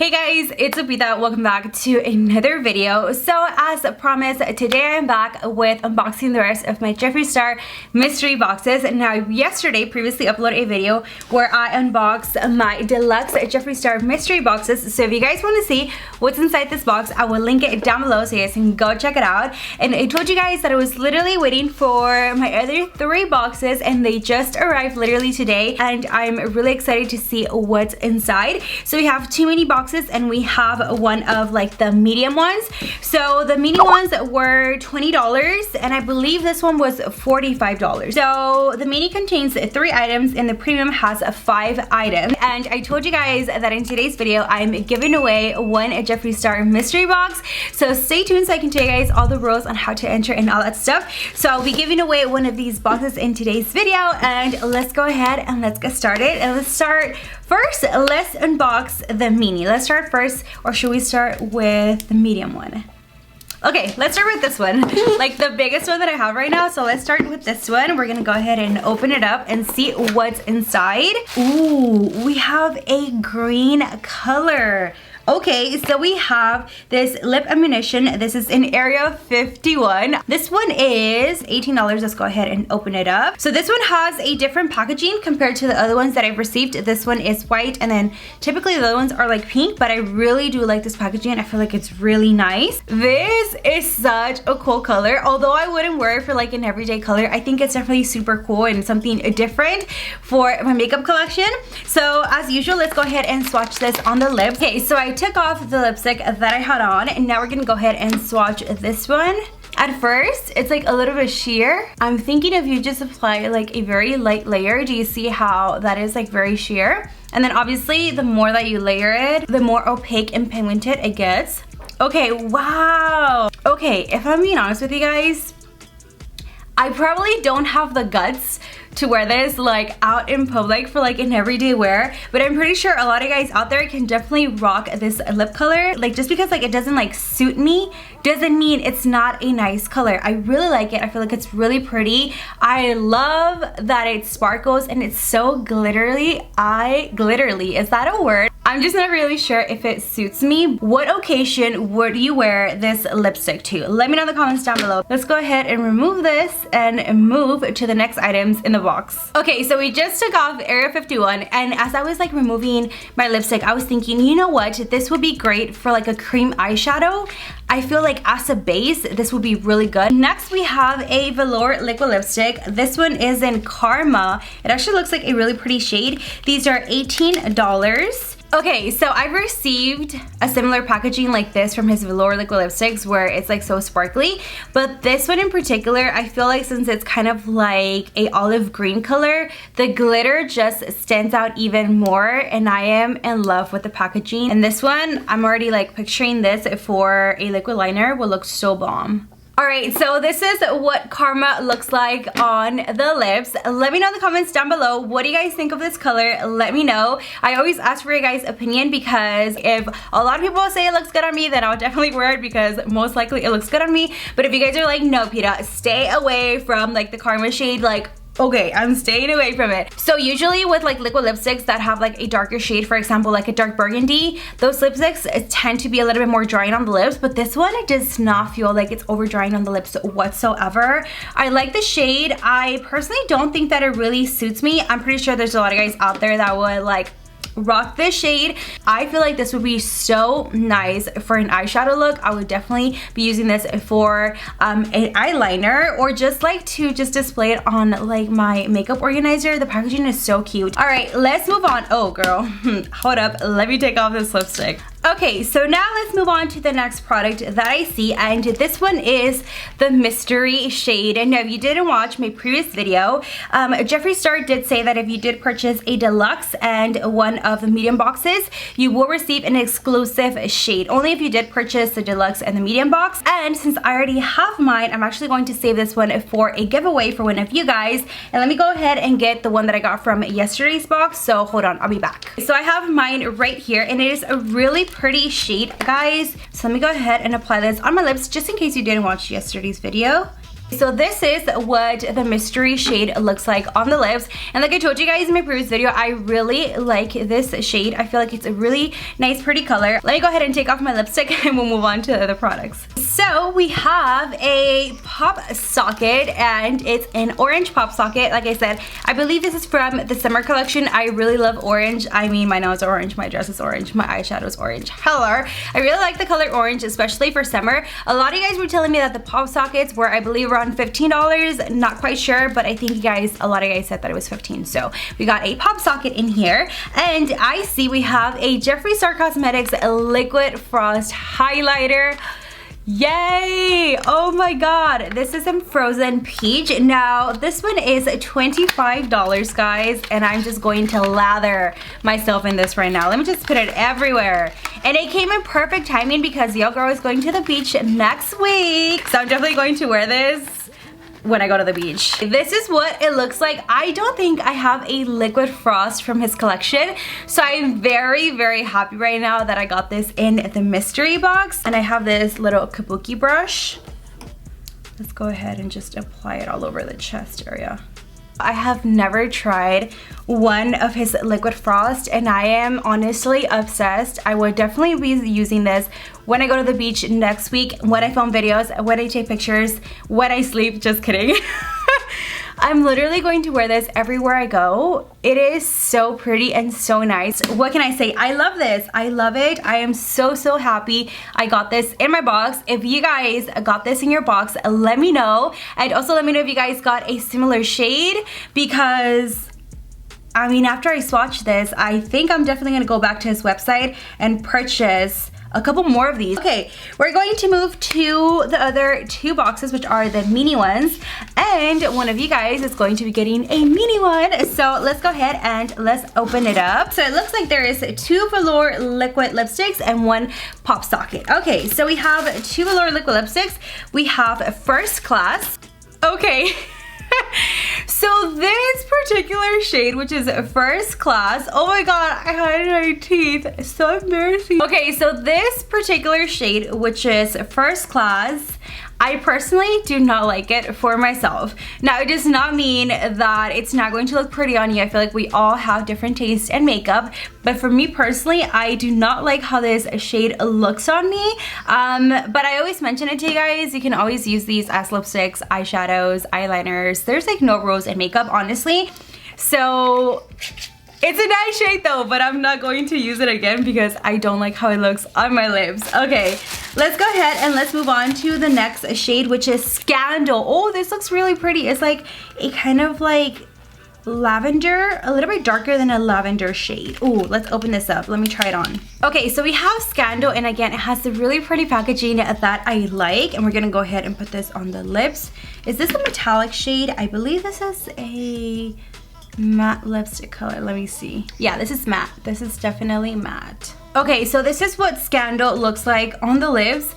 Hey guys, it's Pita. Welcome back to another video. So as promised, today I am back with unboxing the rest of my Jeffree Star mystery boxes. Now yesterday, previously uploaded a video where I unboxed my deluxe Jeffree Star mystery boxes. So if you guys want to see what's inside this box, I will link it down below so you guys can go check it out. And I told you guys that I was literally waiting for my other 3 boxes and they just arrived literally today, and I'm really excited to see what's inside. So we have 2 mini boxes and we have one of like the medium ones. So the mini ones were $20 and I believe this one was $45. So the mini contains 3 items and the premium has 5 items. And I told you guys that in today's video I'm giving away one Jeffree Star mystery box. So stay tuned so I can tell you guys all the rules on how to enter and all that stuff. So I'll be giving away one of these boxes in today's video, and let's go ahead and let's get started. And let's start first, let's unbox the mini. Let's start first, or should we start with the medium one? Okay, let's start with this one, like the biggest one that I have right now. So let's start with this one. We're gonna go ahead and open it up and see what's inside. Ooh, we have a green color. Okay, so we have this lip ammunition. This is in area 51. This one is $18. Let's go ahead and open it up. So this one has a different packaging compared to the other ones that I've received. This one is white, and then typically the other ones are like pink, but I really do like this packaging. I feel like it's really nice. This is such a cool color. Although I wouldn't wear it for like an everyday color, I think it's definitely super cool and something different for my makeup collection. So as usual, let's go ahead and swatch this on the lips. Okay, so I took off the lipstick that I had on, and now we're gonna go ahead and swatch this one. At first, it's like a little bit sheer. I'm thinking if you just apply like a very light layer, do you see how that is like very sheer? And then obviously the more that you layer it, the more opaque and pigmented it gets. Okay, wow. Okay, if I'm being honest with you guys, I probably don't have the guts to wear this like out in public for like an everyday wear, but I'm pretty sure a lot of guys out there can definitely rock this lip color. Like, just because like it doesn't like suit me doesn't mean it's not a nice color. I really like it. I feel like it's really pretty. I love that it sparkles and it's so glittery. Glittery, is that a word? I'm just not really sure if it suits me. What occasion would you wear this lipstick to? Let me know in the comments down below. Let's go ahead and remove this and move to the next items in the box. Okay, so we just took off Area 51, and as I was like removing my lipstick, I was thinking, you know what? This would be great for like a cream eyeshadow. I feel like as a base, this would be really good. Next, we have a velour liquid lipstick. This one is in Karma. It actually looks like a really pretty shade. These are $18. Okay, so I've received a similar packaging like this from his velour liquid lipsticks where it's like so sparkly, but this one in particular, I feel like since it's kind of like a olive green color, the glitter just stands out even more, and I am in love with the packaging. And this one, I'm already like picturing this for a liquid liner will look so bomb. Alright, so this is what Karma looks like on the lips. Let me know in the comments down below, what do you guys think of this color? Let me know. I always ask for your guys' opinion, because if a lot of people say it looks good on me, then I'll definitely wear it because most likely it looks good on me. But if you guys are like, no Pita, stay away from like the Karma shade, like, okay, I'm staying away from it. So usually with like liquid lipsticks that have like a darker shade, for example like a dark burgundy, those lipsticks tend to be a little bit more drying on the lips, but this one, it does not feel like it's over drying on the lips whatsoever. I like the shade. I personally don't think that it really suits me. I'm pretty sure there's a lot of guys out there that would like rock this shade. I feel like this would be so nice for an eyeshadow look. I would definitely be using this for an eyeliner, or just like to just display it on like my makeup organizer. The packaging is so cute. All right, let's move on. Oh girl, hold up, let me take off this lipstick. Okay, so now let's move on to the next product that I see, and this one is the mystery shade. And now, if you didn't watch my previous video, Jeffree Star did say that if you did purchase a deluxe and one of the medium boxes, you will receive an exclusive shade. Only if you did purchase the deluxe and the medium box. And since I already have mine, I'm actually going to save this one for a giveaway for one of you guys. And let me go ahead and get the one that I got from yesterday's box. So hold on, I'll be back. So I have mine right here, and it is a really pretty shade, guys. So let me go ahead and apply this on my lips just in case you didn't watch yesterday's video. So this is what the mystery shade looks like on the lips, and like I told you guys in my previous video, I really like this shade. I feel like it's a really nice pretty color. Let me go ahead and take off my lipstick and we'll move on to the other products. So we have a pop socket, and it's an orange pop socket. Like I said, I believe this is from the summer collection. I really love orange. I mean, my nails are orange, my dress is orange, my eyeshadow is orange. Hello. I really like the color orange, especially for summer. A lot of you guys were telling me that the pop sockets were, I believe, around $15. Not quite sure, but I think you guys, a lot of you guys said that it was 15. So we got a pop socket in here, and I see we have a Jeffree Star Cosmetics Liquid Frost Highlighter. Yay! Oh my god, this is in Frozen Peach. Now this one is $25, guys, and I'm just going to lather myself in this right now. Let me just put it everywhere. And it came in perfect timing because your girl is going to the beach next week, so I'm definitely going to wear this when I go to the beach. This is what it looks like. I don't think I have a liquid frost from his collection, so I'm very, very happy right now that I got this in the mystery box. And I have this little kabuki brush. Let's go ahead and just apply it all over the chest area. I have never tried one of his liquid frost, and I am honestly obsessed. I would definitely be using this when I go to the beach next week, when I film videos, when I take pictures, when I sleep. Just kidding. I'm literally going to wear this everywhere I go. It is so pretty and so nice. What can I say? I love this. I love it. I am so, so happy I got this in my box. If you guys got this in your box, let me know. And also let me know if you guys got a similar shade, because I mean, after I swatch this, I think I'm definitely gonna go back to his website and purchase a couple more of these. Okay, we're going to move to the other two boxes, which are the mini ones, and one of you guys is going to be getting a mini one. So let's go ahead and let's open it up. So it looks like there is 2 velour liquid lipsticks and 1 pop socket. Okay, so we have 2 velour liquid lipsticks. We have First Class. Okay. So this particular shade, which is First Class, oh my god, I had my teeth, so embarrassing. Okay, so this particular shade, which is First Class, I personally do not like it for myself. Now, it does not mean that it's not going to look pretty on you. I feel like we all have different tastes in makeup, but for me personally, I do not like how this shade looks on me. But I always mention it to you guys. You can always use these as lipsticks, eyeshadows, eyeliners. There's like no rules in makeup, honestly. So it's a nice shade though, but I'm not going to use it again because I don't like how it looks on my lips. Okay, let's go ahead and let's move on to the next shade, which is Scandal. Oh, this looks really pretty. It's like a kind of like lavender, a little bit darker than a lavender shade. Oh, let's open this up. Let me try it on. Okay, so we have Scandal, and again, it has the really pretty packaging that I like, and we're gonna go ahead and put this on the lips. Is this a metallic shade? I believe this is a matte lipstick color. Let me see. Yeah, this is matte. This is definitely matte. Okay, so this is what Scandal looks like on the lips,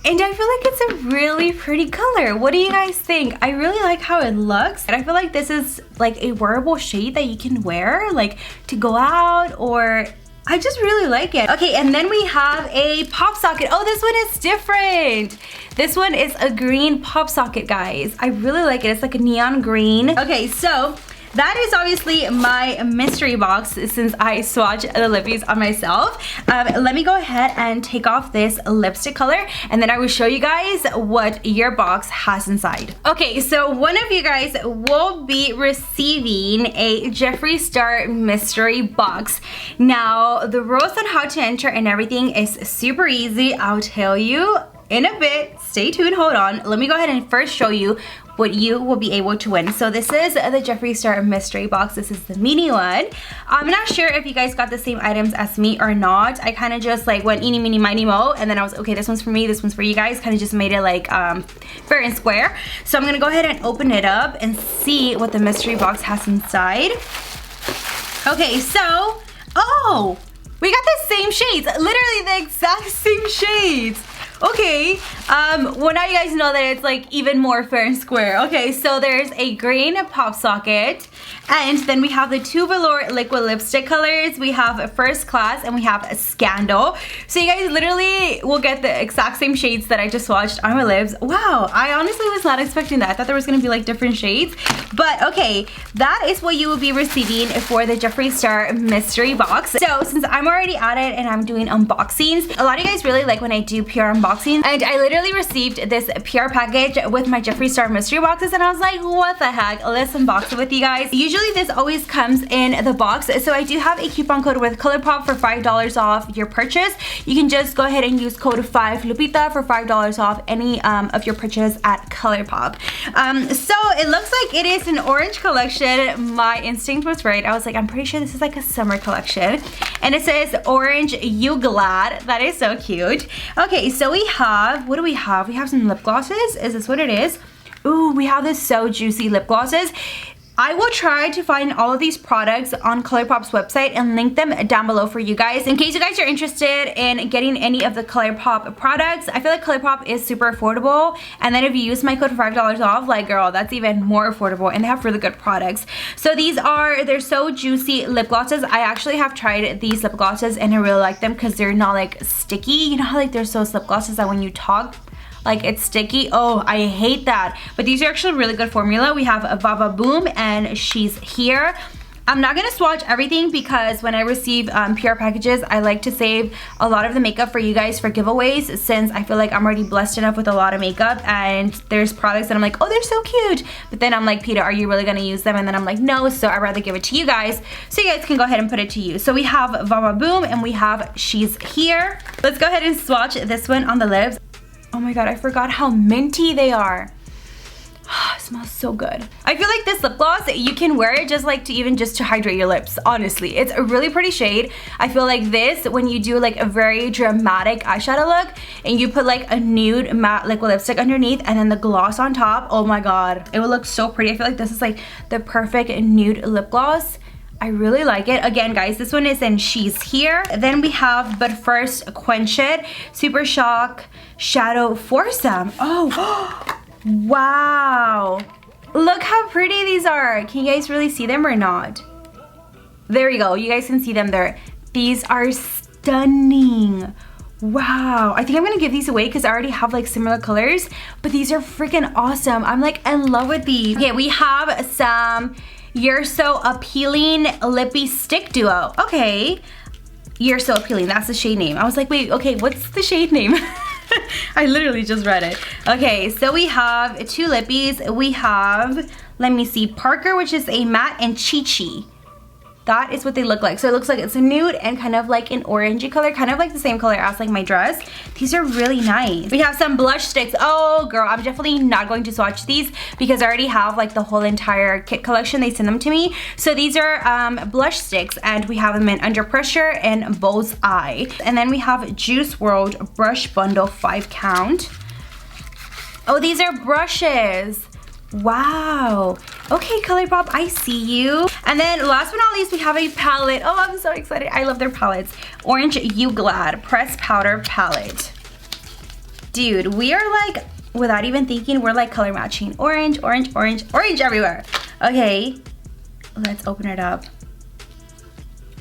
and I feel like it's a really pretty color. What do you guys think? I really like how it looks, and I feel like this is like a wearable shade that you can wear like to go out, or I just really like it. Okay, and then we have a pop socket. Oh, this one is different. This one is a green pop socket, guys. I really like it. It's like a neon green. Okay, so that is obviously my mystery box since I swatched the lippies on myself. Let me go ahead and take off this lipstick color, and then I will show you guys what your box has inside. Okay, so one of you guys will be receiving a Jeffree Star mystery box. Now, the rules on how to enter and everything is super easy. I'll tell you in a bit. Stay tuned, hold on. Let me go ahead and first show you what you will be able to win. So this is the Jeffree Star mystery box. This is the mini one. I'm not sure if you guys got the same items as me or not. I kind of just like went eeny, meeny, miny, mo, and then I was, okay, this one's for me, this one's for you guys. Kind of just made it like fair and square. So I'm gonna go ahead and open it up and see what the mystery box has inside. Okay, so, oh, we got the same shades, literally the exact same shades. Okay, well now you guys know that it's like even more fair and square. Okay, so there's a green pop socket, and then we have the two velour liquid lipstick colors. We have First Class and we have a Scandal. So you guys literally will get the exact same shades that I just swatched on my lips. Wow, I honestly was not expecting that. I thought there was gonna be like different shades, but okay, that is what you will be receiving for the Jeffree Star mystery box. So since I'm already at it and I'm doing unboxings, a lot of you guys really like when I do PR unboxings, and I literally received this PR package with my Jeffree Star mystery boxes, and I was like, what the heck, let's unbox it with you guys. Usually this always comes in the box, so I do have a coupon code with ColourPop for $5 off your purchase. You can just go ahead and use code 5Lupita for $5 off any of your purchase at ColourPop. So it looks like it is an orange collection. My instinct was right. I was like, I'm pretty sure this is like a summer collection, and it says Orange You Glad. That is so cute. Okay, so we have, what do we have? We have some lip glosses. Is this what it is? Ooh, we have this So Juicy lip glosses. I will try to find all of these products on ColourPop's website and link them down below for you guys. In case you guys are interested in getting any of the ColourPop products, I feel like ColourPop is super affordable. And then if you use my code for $5 off, like girl, that's even more affordable, and they have really good products. So these are, they're So Juicy lip glosses. I actually have tried these lip glosses and I really like them because they're not like sticky. You know how like there's those lip glosses that when you talk, like it's sticky? Oh, I hate that. But these are actually really good formula. We have a Baba Boom and She's Here. I'm not gonna swatch everything because when I receive PR packages, I like to save a lot of the makeup for you guys for giveaways, since I feel like I'm already blessed enough with a lot of makeup, and there's products that I'm like, oh, they're so cute. But then I'm like, Pita, are you really gonna use them? And then I'm like, no, so I'd rather give it to you guys so you guys can go ahead and put it to use. So we have Baba Boom and we have She's Here. Let's go ahead and swatch this one on the lips. Oh my god, I forgot how minty they are. It smells so good. I feel like this lip gloss, you can wear it just like to even just to hydrate your lips, honestly. It's a really pretty shade. I feel like this, when you do like a very dramatic eyeshadow look and you put like a nude matte liquid lipstick underneath and then the gloss on top, oh my god, it will look so pretty. I feel like this is like the perfect nude lip gloss. I really like it. Again, guys, this one is in She's Here. Then we have But First Quench It, Super Shock Shadow Foursome. Oh, wow. Look how pretty these are. Can you guys really see them or not? There we go. You guys can see them there. These are stunning. Wow. I think I'm gonna give these away because I already have like similar colors, but these are freaking awesome. I'm like in love with these. Okay, we have some You're So Appealing Lippy Stick Duo. Okay, You're So Appealing, that's the shade name. I was like, wait, okay, what's the shade name? I literally just read it. Okay, so we have two lippies. We have, let me see, Parker, which is a matte, and Chi Chi. That is what they look like. So it looks like it's a nude and kind of like an orangey color, kind of like the same color as like my dress. These are really nice. We have some blush sticks. Oh girl, I'm definitely not going to swatch these because I already have like the whole entire kit collection. They send them to me. So these are blush sticks, and we have them in Under Pressure and Bullseye. And then we have Juice WRLD Brush Bundle 5 count. Oh, these are brushes. Wow. Okay, ColourPop, I see you. And then last but not least, we have a palette. Oh, I'm so excited. I love their palettes. Orange You Glad Pressed Powder Palette. Dude, we are like, without even thinking, we're like color matching. Orange, orange, orange, orange everywhere. Okay, let's open it up.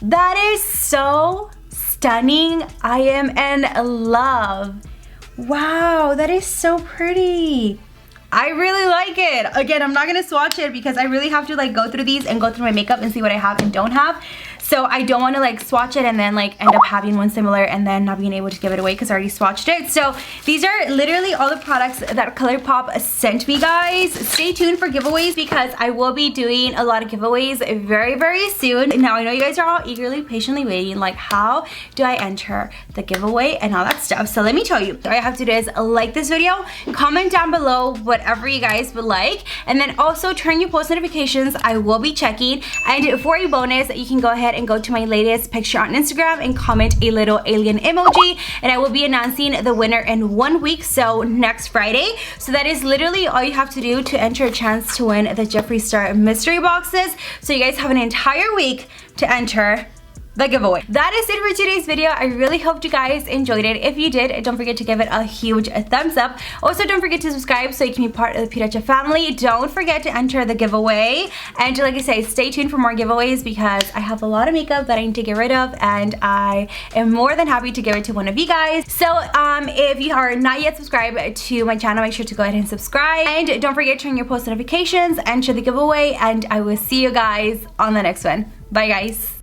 That is so stunning. I am in love. Wow, that is so pretty. I really like it. Again, I'm not gonna swatch it because I really have to like go through these and go through my makeup and see what I have and don't have. So I don't want to like swatch it and then like end up having one similar and then not being able to give it away because I already swatched it. So these are literally all the products that ColourPop sent me, guys. Stay tuned for giveaways because I will be doing a lot of giveaways very, very soon. Now I know you guys are all eagerly, patiently waiting like, how do I enter the giveaway and all that stuff. So let me tell you, all I have to do is like this video, comment down below whatever you guys would like, and then also turn your post notifications. I will be checking, and for a bonus, you can go ahead and go to my latest picture on Instagram and comment a little alien emoji, and I will be announcing the winner in 1 week, so next Friday. So that is literally all you have to do to enter a chance to win the Jeffree Star mystery boxes. So you guys have an entire week to enter the giveaway. That is it for today's video. I really hope you guys enjoyed it. If you did, don't forget to give it a huge thumbs up. Also, don't forget to subscribe so you can be part of the Pita family. Don't forget to enter the giveaway. And like I say, stay tuned for more giveaways because I have a lot of makeup that I need to get rid of, and I am more than happy to give it to one of you guys. So if you are not yet subscribed to my channel, make sure to go ahead and subscribe. And don't forget to turn your post notifications, enter the giveaway, and I will see you guys on the next one. Bye guys.